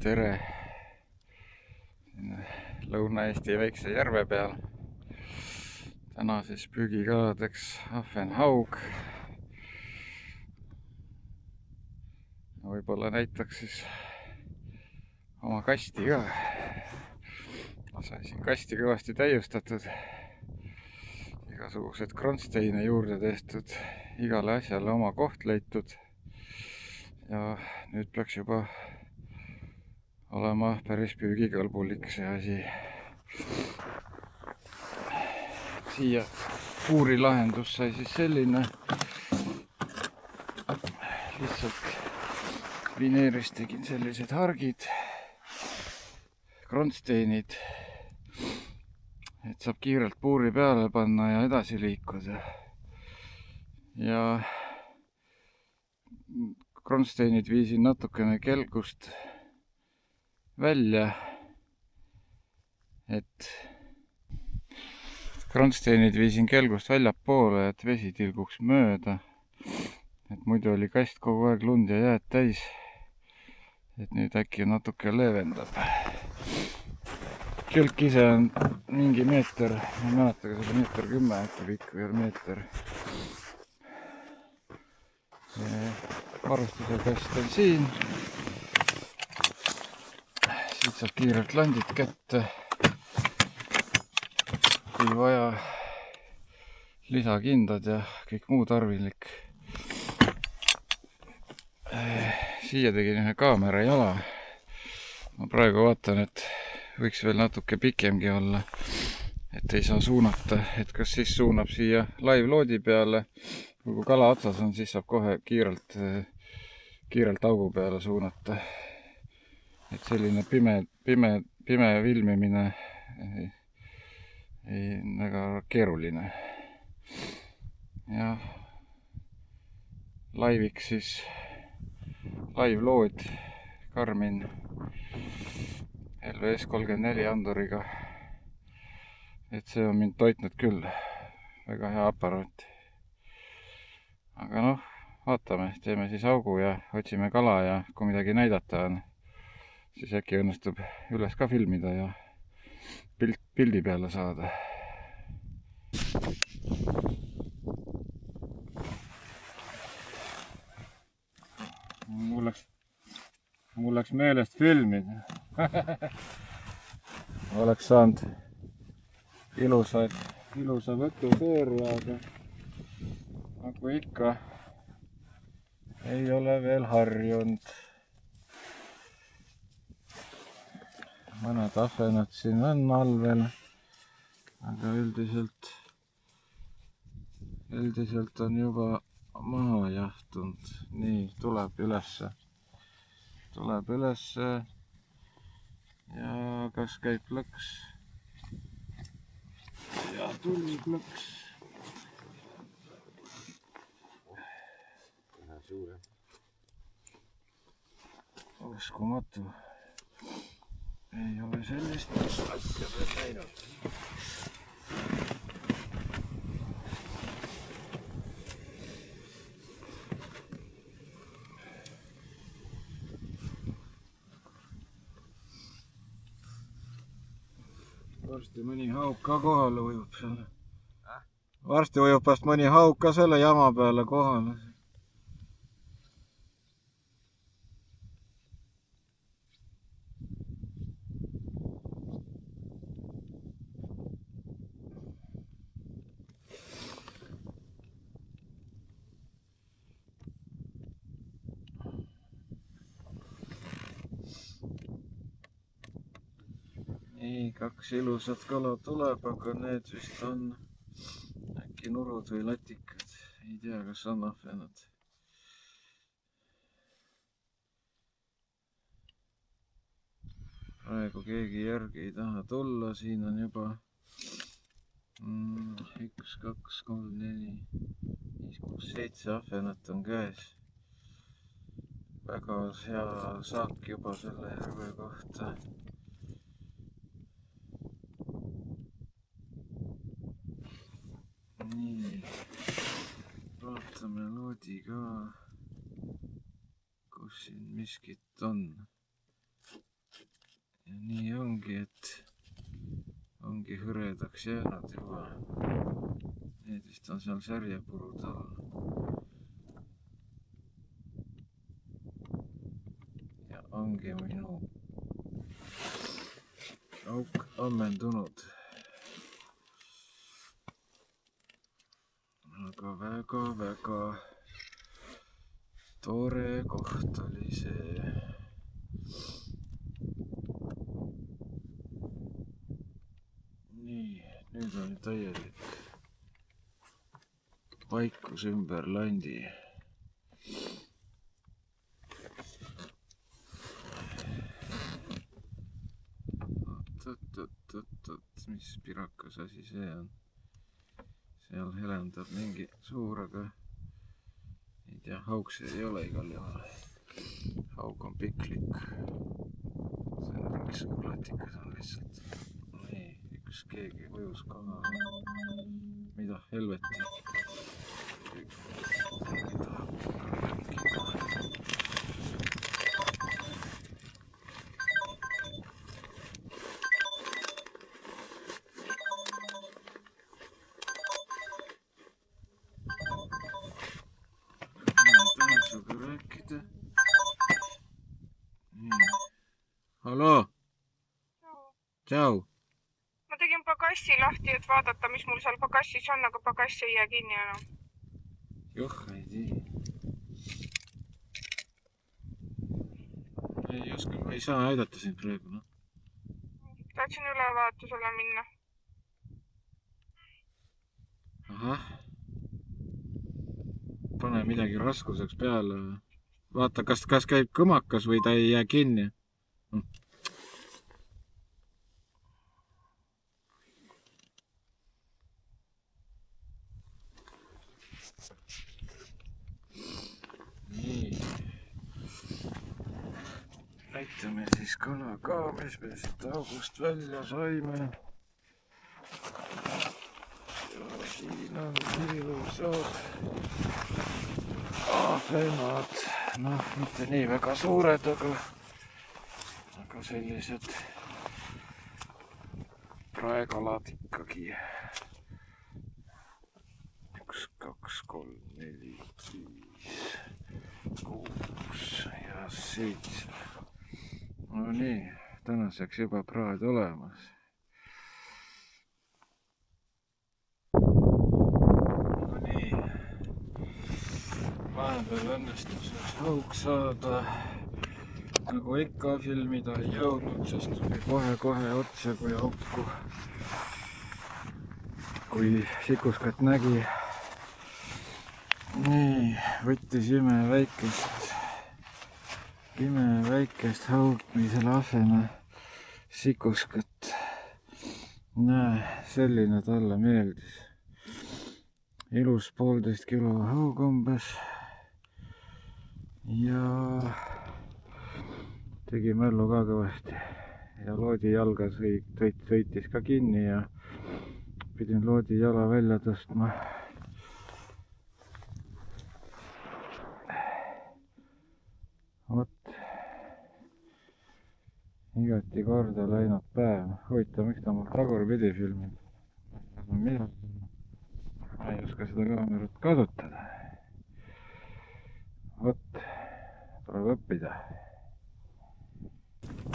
tere Lõuna-Eesti väikse järve peal. Täna siis püügikaladeks ahvenhaug. Võib-olla näitaks siis oma kasti ka. Sai siin kasti kõvasti täiustatud. Igasugused kronsteine juurde tehtud, igale asjale oma koht leitud. Ja nüüd peaks juba olema päris püügikõlbulik see asi. Siia puuri lahendus sai siis selline. Lihtsalt vineerist tegin sellised hargid, kronsteinid, et saab kiirelt puuri peale panna ja edasi liikuda. Ja kronsteinid viisin natukene kelgust välja, et kronsteinid viisin kelgust väljapoole, et vesi tilguks mööda. Et muidu oli kast kogu aeg lund ja jääd täis. Et nüüd äkki natuke leevendab. Külk ise on mingi meeter, ma ei mäleta, kas oli 1,10 m äkki pikk või meeter. Varustuse kast on siin. Siit saab kiirelt landid kätte. Kui vaja, lisakindad ja kõik muu tarvilik. Siia tegin ühe kaamera jala. Ma praegu vaatan, et võiks veel natuke pikemgi olla. Et ei saa suunata, et kas siis suunab siia live-loodi peale. Kui kala otsas on, siis saab kohe kiirelt augu peale suunata. Et selline pime filmimine ei väga keeruline. Ja laiviks siis live-lood Garmin LVS 34 anduriga. Et see on mind toitnud küll. Väga hea aparaat. Aga noh, vaatame, teeme siis augu ja otsime kala ja kui midagi näidata on, siis äkki õnnestub üles ka filmida ja pildi peale saada. Mul läks meelest filmida. Oleks saanud ilusa võtuseeria, aga nagu ikka ei ole veel harjunud. Mõned ahvenad siin on all veel, aga üldiselt on juba maha jahtunud. Nii, tuleb ülesse. Ja kas käib plõks? Ja tuli plõks. Uskumatu. Ei ole sellist asja veel näinud. Varsti mõni hauk ka kohale ujub selle. Varsti ujub vast mõni hauk ka selle jama peale kohale. Nii, 2 ilusat kala tuleb, aga need vist on äkki nurud või latikad. Ei tea, kas on ahvenad. Praegu keegi järgi ei taha tulla. Siin on juba 1, 2, 3, 4, 5, 6, 7 ahvenat on käes. Väga hea saak juba selle järve kohta. Nii, vaatame loodi ka, kus siin miskit on. nii ongi, et ongi hõredaks jäänud juba. Need vist on seal särjepurud all. Ja ongi minu auk ammendunud. Aga väga tore koht oli see. Nii, nüüd on täielik vaikus ümber landi. Oot, mis pirakas asi see on? Seal helendab mingi suur, aga ei tea, hauk see ei ole igal juhul. Hauk on piklik. See on mingi suur latikas on lihtsalt. Nii, üks keegi ujus kala. Mida helveti? Keegi tahab rääkida. Rääkida. Hallo. Tšau. Ma tegin pagassi lahti, et vaadata, mis mul seal pagassis on, aga pagass ei jää kinni enam. Joh, ei tea. Ei oska, ma ei saa aidata sind praegu. No. Tahtsin ülevaatusele minna. Ahah. Pane midagi raskuseks peale. Vaata, kas käib kõmakas või ta ei jää kinni. Nii. Näitame siis kala ka, mis me siit august välja saime. Ja siin on ilusad ahvenad. Noh, mitte nii väga suured, aga sellised praekalad ikkagi. 1, 2, 3, 4, 5, 6 ja 7. No nii, tänaseks juba praed olemas. No nii, vahepeal õnnestus hauk saada. Nagu ikka filmida ei jõudnud, sest tuli kohe otsa kui auku. Kui sikuskat nägi. Nii, võttis imeväikest haukmisel ahvena sikuskat. Näe, selline talle meeldis. Ilus 1,5 kilo haug umbes. Ja tegi mällu ka kõvasti. Ja loodi jalga sõitis ka kinni ja pidin loodi jala välja tõstma. Vot, igati korda läinud päev. Huvitav, miks ta mul tagurpidi filmib? Ma ei oska seda kaamerat kasutada. Vot, tuleb õppida.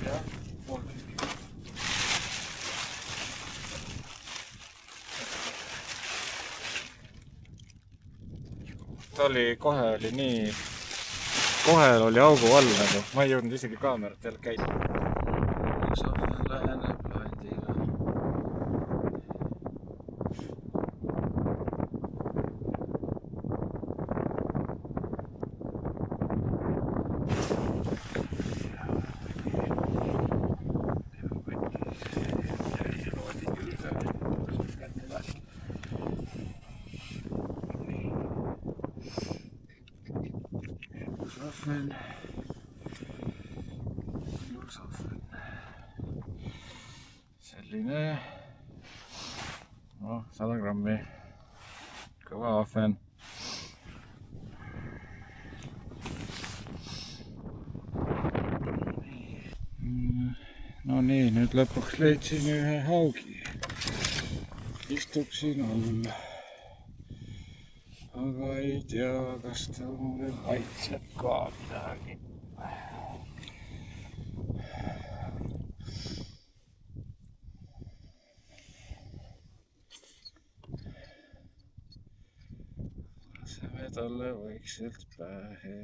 Jah, 1,5 kilo. Ta oli kohe nii... Kohel oli augu all nagu. Ma ei jõudnud isegi kaamerat jälle käima. Läheneb landile. Ilus ahven. Selline 100 grammi kõva ahven. no nii, nüüd lõpuks leidsin ühe haugi. Istub siin all. Aga ei tea, kas ta mulle maitseb ka midagi. Laseme talle vaikselt pähe.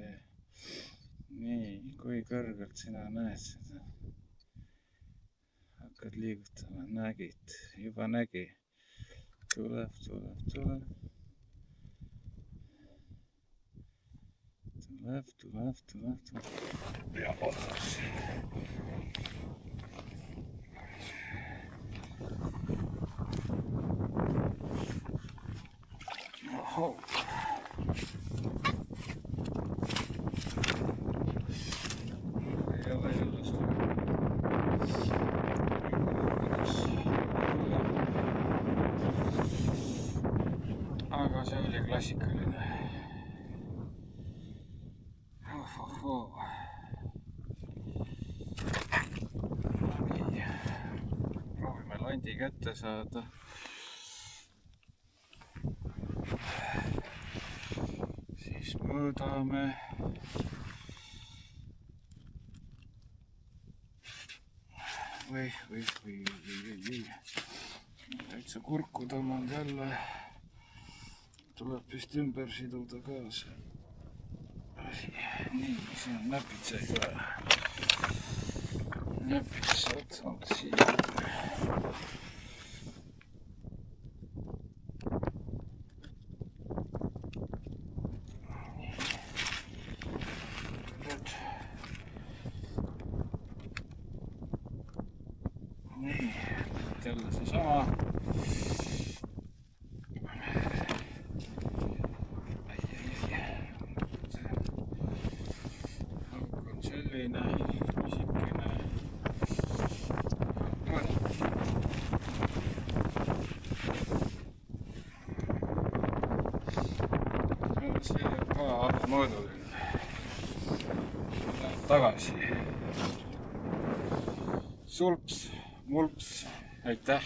Nii, kui kõrgelt sina näed seda? Hakkad liigutama, nägid, juba nägi. Tuleb. Ja otsas. Ohoo. Ei ole jälle suur. Aga see oli klassikaline. Nii, proovime landi kätte saada. Siis mõõdame. Või. Täitsa kurku tõmmanud jälle. Tuleb vist ümber siduda ka see asi. Nii, siin on näpitsa ei ole. Näpitsad on siin. Nii, jälle seesama. Hauk on selline, pisikene. See on ka abamõõduline. Läheb tagasi. Sulps, mulps, aitäh!